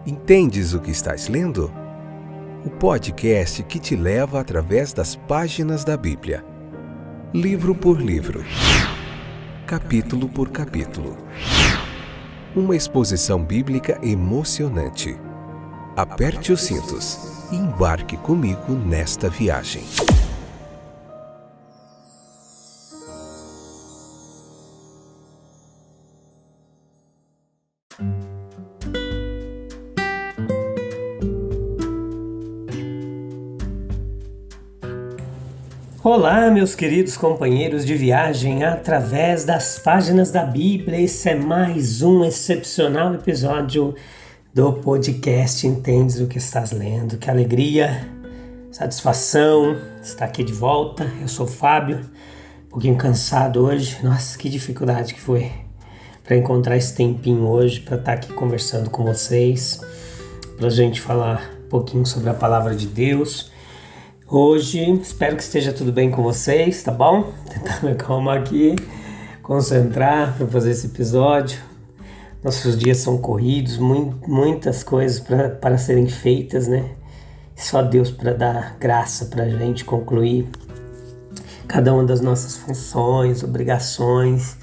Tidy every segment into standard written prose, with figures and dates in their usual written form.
Entendes o que estás lendo? O podcast que te leva através das páginas da Bíblia, livro por livro, capítulo por capítulo. Uma exposição bíblica emocionante. Aperte os cintos e embarque comigo nesta viagem. Olá, meus queridos companheiros de viagem através das páginas da Bíblia. Esse é mais um excepcional episódio do podcast Entendes o que estás lendo. Que alegria, satisfação estar aqui de volta. Eu sou o Fábio, um pouquinho cansado hoje. Nossa, que dificuldade que foi para encontrar esse tempinho hoje para estar aqui conversando com vocês, para a gente falar um pouquinho sobre a palavra de Deus. Hoje, espero que esteja tudo bem com vocês, tá bom? Tentar me acalmar aqui, concentrar para fazer esse episódio. Nossos dias são corridos, muitas coisas para serem feitas, né? Só Deus para dar graça para a gente concluir cada uma das nossas funções, obrigações,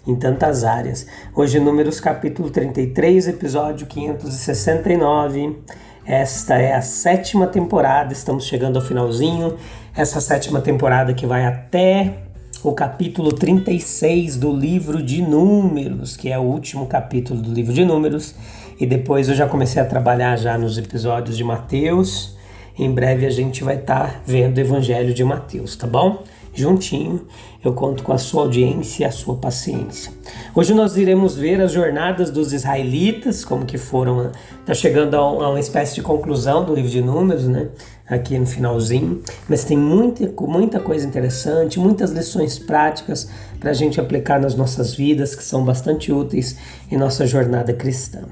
em tantas áreas. Hoje, Números capítulo 33, episódio 569. Esta é a 7ª temporada, estamos chegando ao finalzinho. Essa 7ª temporada que vai até o capítulo 36 do livro de Números, que é o último capítulo do livro de Números. E depois eu já comecei a trabalhar já nos episódios de Mateus. Em breve a gente vai estar vendo o Evangelho de Mateus, tá bom? Juntinho, eu conto com a sua audiência e a sua paciência. Hoje nós iremos ver as jornadas dos israelitas, como que foram, tá chegando a uma espécie de conclusão do livro de Números, né? Aqui no finalzinho, mas tem muita coisa interessante, muitas lições práticas para a gente aplicar nas nossas vidas, que são bastante úteis em nossa jornada cristã.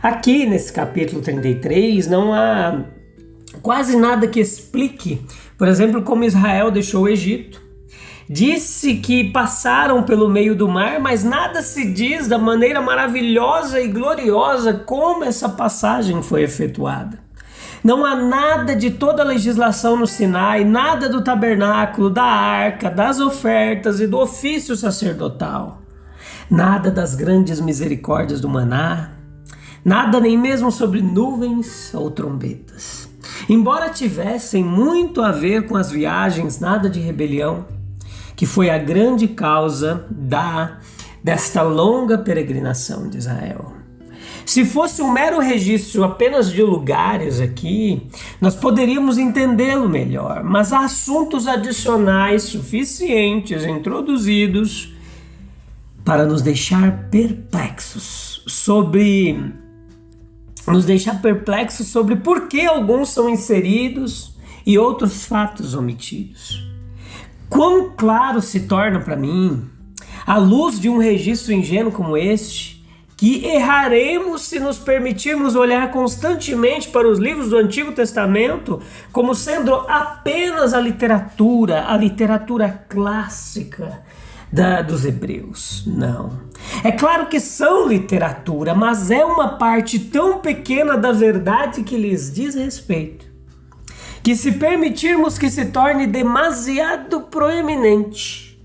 Aqui nesse capítulo 33 não há quase nada que explique, por exemplo, como Israel deixou o Egito. Disse que passaram pelo meio do mar, mas nada se diz da maneira maravilhosa e gloriosa como essa passagem foi efetuada. Não há nada de toda a legislação no Sinai, nada do tabernáculo, da arca, das ofertas e do ofício sacerdotal. Nada das grandes misericórdias do maná, nada nem mesmo sobre nuvens ou trombetas. Embora tivessem muito a ver com as viagens, nada de rebelião, que foi a grande causa desta longa peregrinação de Israel. Se fosse um mero registro apenas de lugares aqui, nós poderíamos entendê-lo melhor, mas há assuntos adicionais suficientes introduzidos para nos deixar perplexos sobre por que alguns são inseridos e outros fatos omitidos. Quão claro se torna para mim, à luz de um registro ingênuo como este, que erraremos se nos permitirmos olhar constantemente para os livros do Antigo Testamento como sendo apenas a literatura clássica dos hebreus. Não. É claro que são literatura, mas é uma parte tão pequena da verdade que lhes diz respeito, que se permitirmos que se torne demasiado proeminente,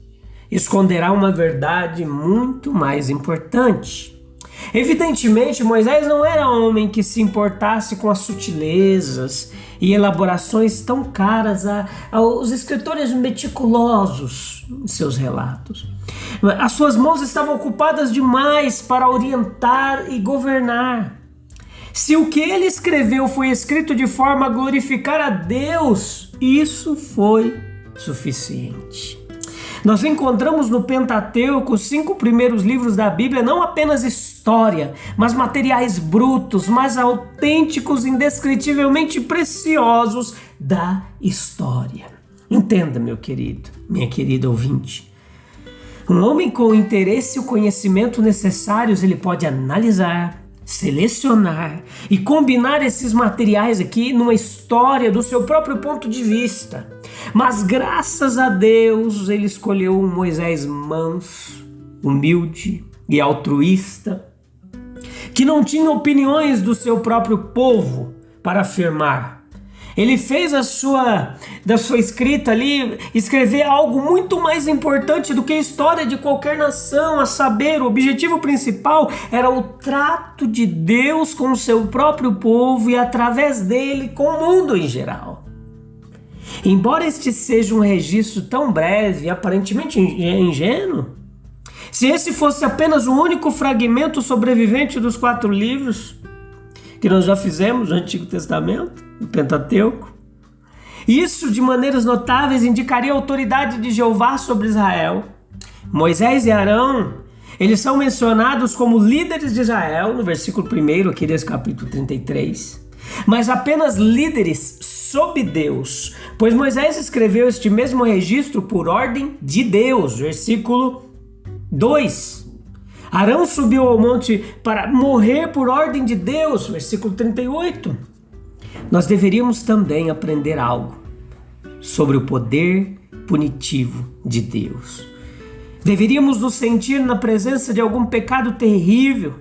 esconderá uma verdade muito mais importante. Evidentemente, Moisés não era homem que se importasse com as sutilezas e elaborações tão caras aos escritores meticulosos em seus relatos. As suas mãos estavam ocupadas demais para orientar e governar. Se o que ele escreveu foi escrito de forma a glorificar a Deus, isso foi suficiente. Nós encontramos no Pentateuco, os 5 primeiros livros da Bíblia, não apenas história, mas materiais brutos, mais autênticos, indescritivelmente preciosos da história. Entenda, meu querido, minha querida ouvinte. Um homem com o interesse e o conhecimento necessários, ele pode analisar, selecionar e combinar esses materiais aqui numa história do seu próprio ponto de vista. Mas graças a Deus ele escolheu um Moisés manso, humilde e altruísta, que não tinha opiniões do seu próprio povo para afirmar. Ele fez da sua escrita ali, escrever algo muito mais importante do que a história de qualquer nação, a saber, o objetivo principal era o trato de Deus com o seu próprio povo e através dele com o mundo em geral. Embora este seja um registro tão breve e aparentemente ingênuo, se esse fosse apenas o único fragmento sobrevivente dos 4 livros que nós já fizemos no Antigo Testamento, o Pentateuco, isso de maneiras notáveis indicaria a autoridade de Jeová sobre Israel. Moisés e Arão, eles são mencionados como líderes de Israel no versículo 1 aqui desse capítulo 33, mas apenas líderes sob Deus, pois Moisés escreveu este mesmo registro por ordem de Deus, versículo 2. Arão subiu ao monte para morrer por ordem de Deus, versículo 38. Nós deveríamos também aprender algo sobre o poder punitivo de Deus. Deveríamos nos sentir na presença de algum pecado terrível,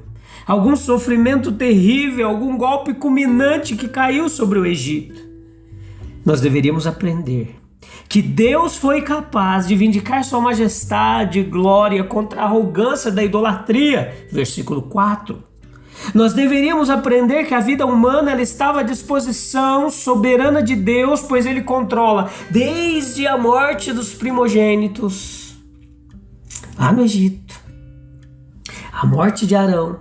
algum sofrimento terrível, algum golpe culminante que caiu sobre o Egito. Nós deveríamos aprender que Deus foi capaz de vindicar sua majestade e glória contra a arrogância da idolatria, versículo 4. Nós deveríamos aprender que a vida humana ela estava à disposição soberana de Deus, pois Ele controla desde a morte dos primogênitos lá no Egito, a morte de Arão.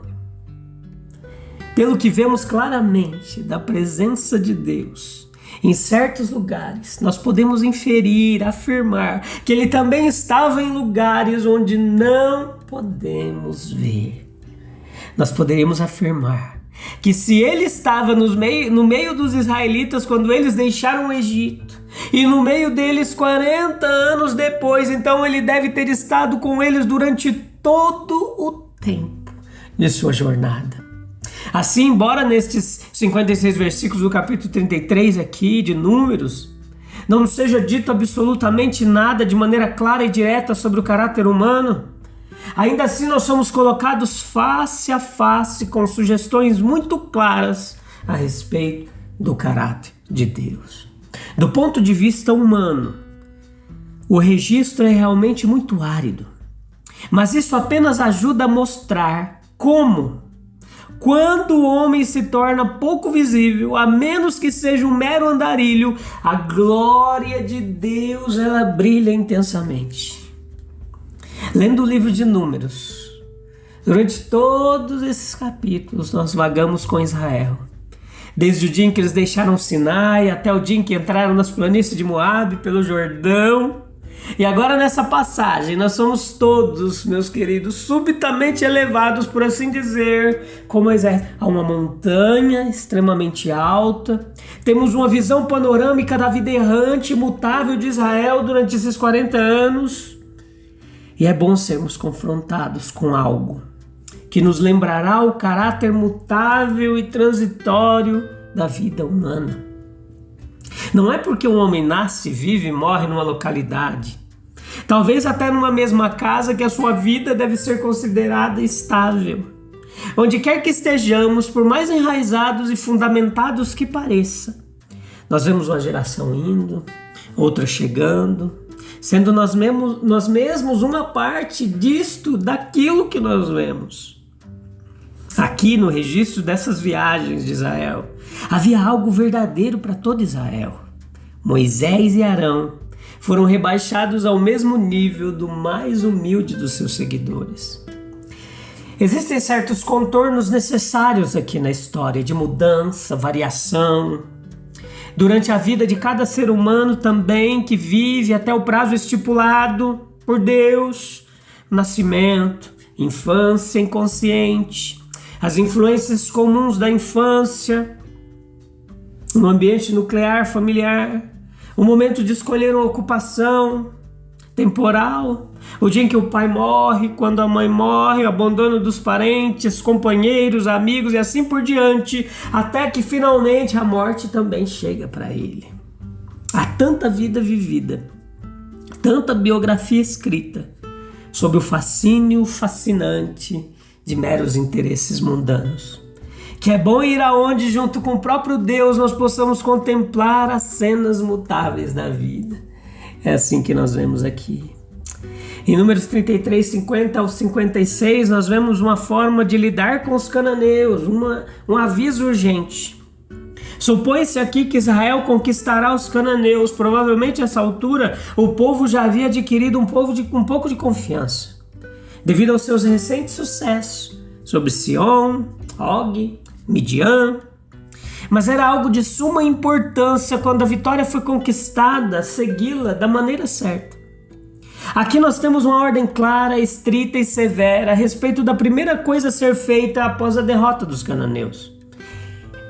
Pelo que vemos claramente da presença de Deus em certos lugares, nós podemos inferir, afirmar que Ele também estava em lugares onde não podemos ver. Nós poderíamos afirmar que se Ele estava no meio dos israelitas quando eles deixaram o Egito, e no meio deles 40 anos depois, então Ele deve ter estado com eles durante todo o tempo de sua jornada. Assim, embora nestes 56 versículos do capítulo 33 aqui de Números, não seja dito absolutamente nada de maneira clara e direta sobre o caráter humano, ainda assim nós somos colocados face a face com sugestões muito claras a respeito do caráter de Deus. Do ponto de vista humano, o registro é realmente muito árido, mas isso apenas ajuda a mostrar como, quando o homem se torna pouco visível, a menos que seja um mero andarilho, a glória de Deus ela brilha intensamente. Lendo o livro de Números, durante todos esses capítulos nós vagamos com Israel. Desde o dia em que eles deixaram Sinai até o dia em que entraram nas planícies de Moabe, pelo Jordão. E agora nessa passagem nós somos todos, meus queridos, subitamente elevados, por assim dizer, com Moisés, a uma montanha extremamente alta. Temos uma visão panorâmica da vida errante, imutável de Israel durante esses 40 anos. E é bom sermos confrontados com algo que nos lembrará o caráter mutável e transitório da vida humana. Não é porque um homem nasce, vive e morre numa localidade, talvez até numa mesma casa, que a sua vida deve ser considerada estável. Onde quer que estejamos, por mais enraizados e fundamentados que pareça, nós vemos uma geração indo, outra chegando, sendo nós mesmos uma parte daquilo que nós vemos. Aqui no registro dessas viagens de Israel, havia algo verdadeiro para todo Israel. Moisés e Arão foram rebaixados ao mesmo nível do mais humilde dos seus seguidores. Existem certos contornos necessários aqui na história de mudança, variação, durante a vida de cada ser humano também que vive até o prazo estipulado por Deus, nascimento, infância inconsciente, as influências comuns da infância, no ambiente nuclear familiar, o momento de escolher uma ocupação temporal, o dia em que o pai morre, quando a mãe morre, o abandono dos parentes, companheiros, amigos e assim por diante, até que finalmente a morte também chega para ele. Há tanta vida vivida, tanta biografia escrita sobre o fascínio fascinante de meros interesses mundanos. Que é bom ir aonde, junto com o próprio Deus, nós possamos contemplar as cenas mutáveis da vida. É assim que nós vemos aqui. Em Números 33, 50 ao 56, nós vemos uma forma de lidar com os cananeus, um aviso urgente. Supõe-se aqui que Israel conquistará os cananeus. Provavelmente, a essa altura, o povo já havia adquirido um pouco de confiança, devido aos seus recentes sucessos sobre Sion, Og, Midian. Mas era algo de suma importância quando a vitória foi conquistada, segui-la da maneira certa. Aqui nós temos uma ordem clara, estrita e severa a respeito da primeira coisa a ser feita após a derrota dos cananeus.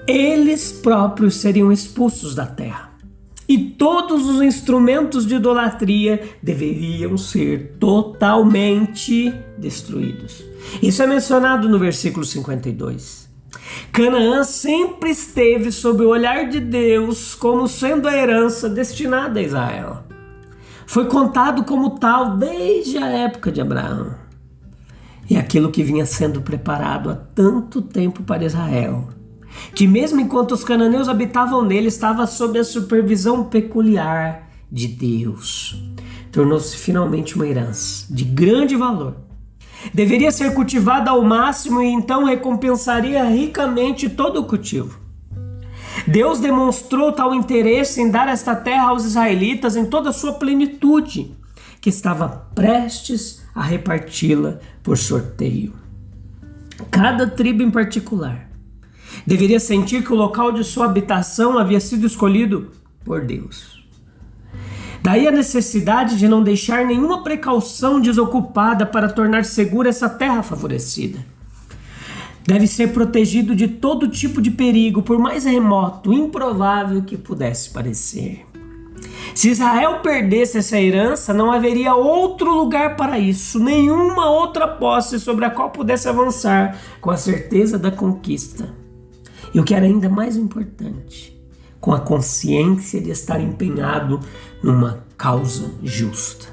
Eles próprios seriam expulsos da terra. E todos os instrumentos de idolatria deveriam ser totalmente destruídos. Isso é mencionado no versículo 52. Canaã sempre esteve sob o olhar de Deus como sendo a herança destinada a Israel. Foi contado como tal desde a época de Abraão. E aquilo que vinha sendo preparado há tanto tempo para Israel, que mesmo enquanto os cananeus habitavam nele, estava sob a supervisão peculiar de Deus, tornou-se finalmente uma herança de grande valor. Deveria ser cultivada ao máximo e então recompensaria ricamente todo o cultivo. Deus demonstrou tal interesse em dar esta terra aos israelitas em toda a sua plenitude, que estava prestes a reparti-la por sorteio. Cada tribo em particular deveria sentir que o local de sua habitação havia sido escolhido por Deus. Daí a necessidade de não deixar nenhuma precaução desocupada para tornar segura essa terra favorecida. Deve ser protegido de todo tipo de perigo, por mais remoto, improvável que pudesse parecer. Se Israel perdesse essa herança, não haveria outro lugar para isso, nenhuma outra posse sobre a qual pudesse avançar com a certeza da conquista. E o que era ainda mais importante, com a consciência de estar empenhado numa causa justa.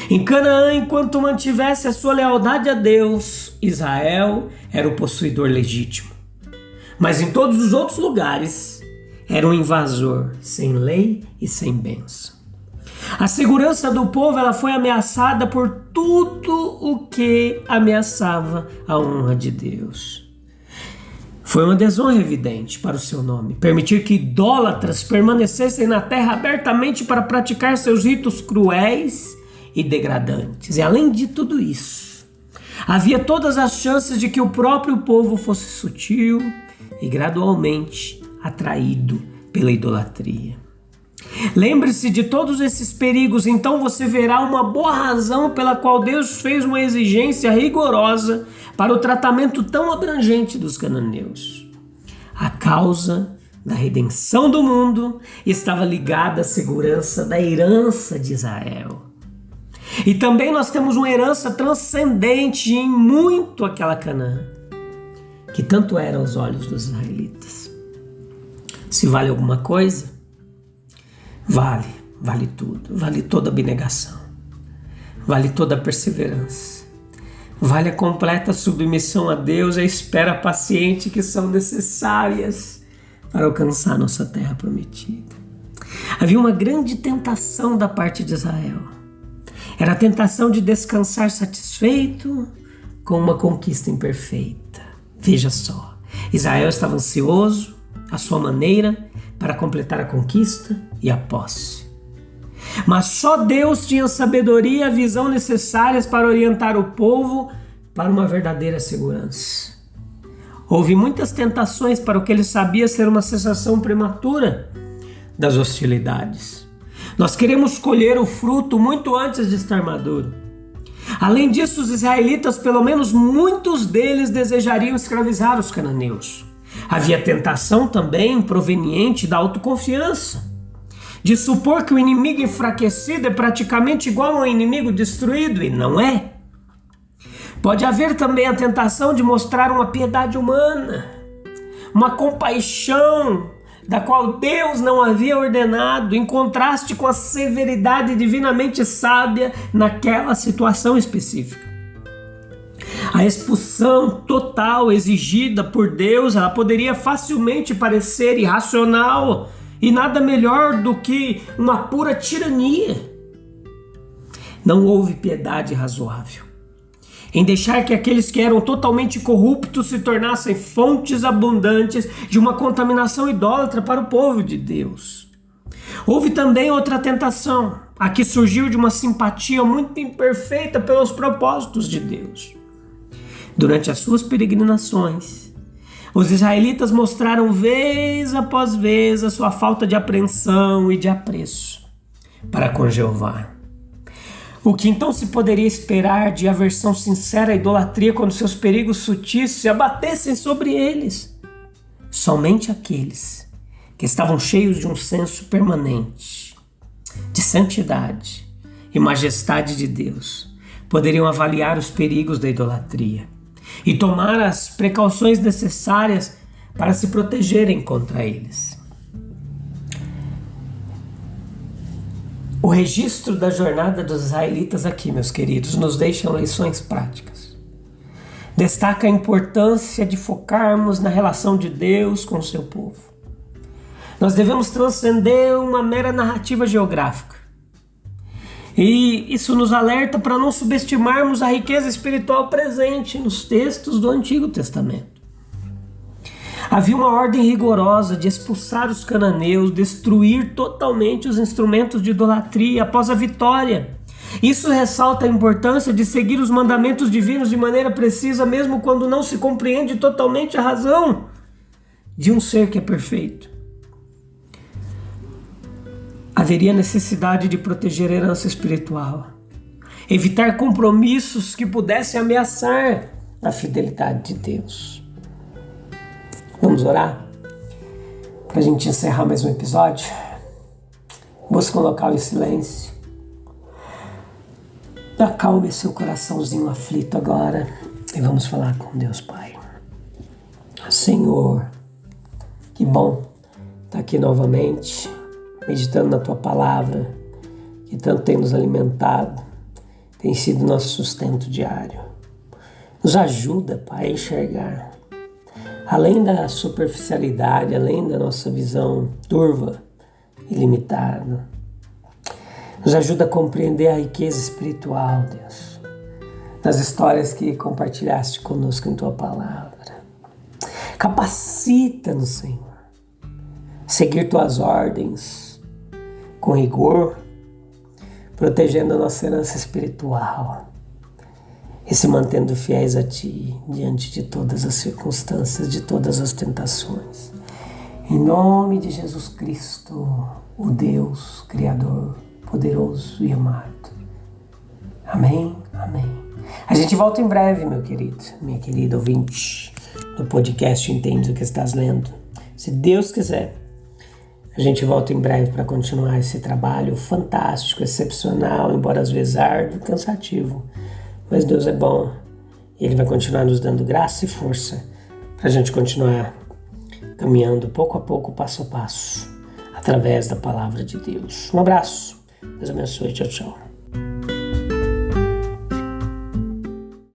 Em Canaã, enquanto mantivesse a sua lealdade a Deus, Israel era o possuidor legítimo. Mas em todos os outros lugares, era um invasor, sem lei e sem bênção. A segurança do povo ela foi ameaçada por tudo o que ameaçava a honra de Deus. Foi uma desonra evidente para o seu nome, permitir que idólatras permanecessem na terra abertamente para praticar seus ritos cruéis e degradantes. E além de tudo isso, havia todas as chances de que o próprio povo fosse sutil e gradualmente atraído pela idolatria. Lembre-se de todos esses perigos, então você verá uma boa razão pela qual Deus fez uma exigência rigorosa para o tratamento tão abrangente dos cananeus. A causa da redenção do mundo estava ligada à segurança da herança de Israel. E também nós temos uma herança transcendente em muito aquela Canaã, que tanto era aos olhos dos israelitas. Se vale alguma coisa, vale tudo, vale toda a abnegação, vale toda a perseverança, vale a completa submissão a Deus e a espera paciente que são necessárias para alcançar nossa terra prometida. Havia uma grande tentação da parte de Israel. Era a tentação de descansar satisfeito com uma conquista imperfeita. Veja só, Israel estava ansioso, à sua maneira, para completar a conquista e a posse. Mas só Deus tinha sabedoria e a visão necessárias para orientar o povo para uma verdadeira segurança. Houve muitas tentações para o que ele sabia ser uma cessação prematura das hostilidades. Nós queremos colher o fruto muito antes de estar maduro. Além disso, os israelitas, pelo menos muitos deles, desejariam escravizar os cananeus. Havia tentação também proveniente da autoconfiança, de supor que o inimigo enfraquecido é praticamente igual ao inimigo destruído, e não é. Pode haver também a tentação de mostrar uma piedade humana, uma compaixão da qual Deus não havia ordenado, em contraste com a severidade divinamente sábia naquela situação específica. A expulsão total exigida por Deus, ela poderia facilmente parecer irracional e nada melhor do que uma pura tirania. Não houve piedade razoável em deixar que aqueles que eram totalmente corruptos se tornassem fontes abundantes de uma contaminação idólatra para o povo de Deus. Houve também outra tentação, a que surgiu de uma simpatia muito imperfeita pelos propósitos de Deus. Durante as suas peregrinações, os israelitas mostraram vez após vez a sua falta de apreensão e de apreço para com Jeová. O que então se poderia esperar de aversão sincera à idolatria quando seus perigos sutis se abatessem sobre eles? Somente aqueles que estavam cheios de um senso permanente de santidade e majestade de Deus poderiam avaliar os perigos da idolatria e tomar as precauções necessárias para se protegerem contra eles. O registro da jornada dos israelitas aqui, meus queridos, nos deixa lições práticas. Destaca a importância de focarmos na relação de Deus com o seu povo. Nós devemos transcender uma mera narrativa geográfica. E isso nos alerta para não subestimarmos a riqueza espiritual presente nos textos do Antigo Testamento. Havia uma ordem rigorosa de expulsar os cananeus, destruir totalmente os instrumentos de idolatria após a vitória. Isso ressalta a importância de seguir os mandamentos divinos de maneira precisa, mesmo quando não se compreende totalmente a razão de um ser que é perfeito. Haveria necessidade de proteger a herança espiritual, evitar compromissos que pudessem ameaçar a fidelidade de Deus. Vamos orar? Para a gente encerrar mais um episódio. Busca um local em silêncio. Acalme seu coraçãozinho aflito agora e vamos falar com Deus Pai. Senhor, que bom estar aqui novamente, meditando na Tua Palavra, que tanto tem nos alimentado, tem sido nosso sustento diário. Nos ajuda, Pai, a enxergar além da superficialidade, além da nossa visão turva e limitada. Nos ajuda a compreender a riqueza espiritual, Deus, das histórias que compartilhaste conosco em Tua Palavra. Capacita-nos, Senhor, a seguir Tuas ordens com rigor, protegendo a nossa herança espiritual e se mantendo fiéis a Ti diante de todas as circunstâncias, de todas as tentações. Em nome de Jesus Cristo, o Deus Criador, poderoso e amado. Amém, amém. A gente volta em breve, meu querido, minha querida ouvinte do podcast Entende o que Estás Lendo. Se Deus quiser, a gente volta em breve para continuar esse trabalho fantástico, excepcional, embora às vezes árduo, cansativo. Mas Deus é bom e Ele vai continuar nos dando graça e força para a gente continuar caminhando pouco a pouco, passo a passo, através da Palavra de Deus. Um abraço, Deus abençoe, tchau, tchau.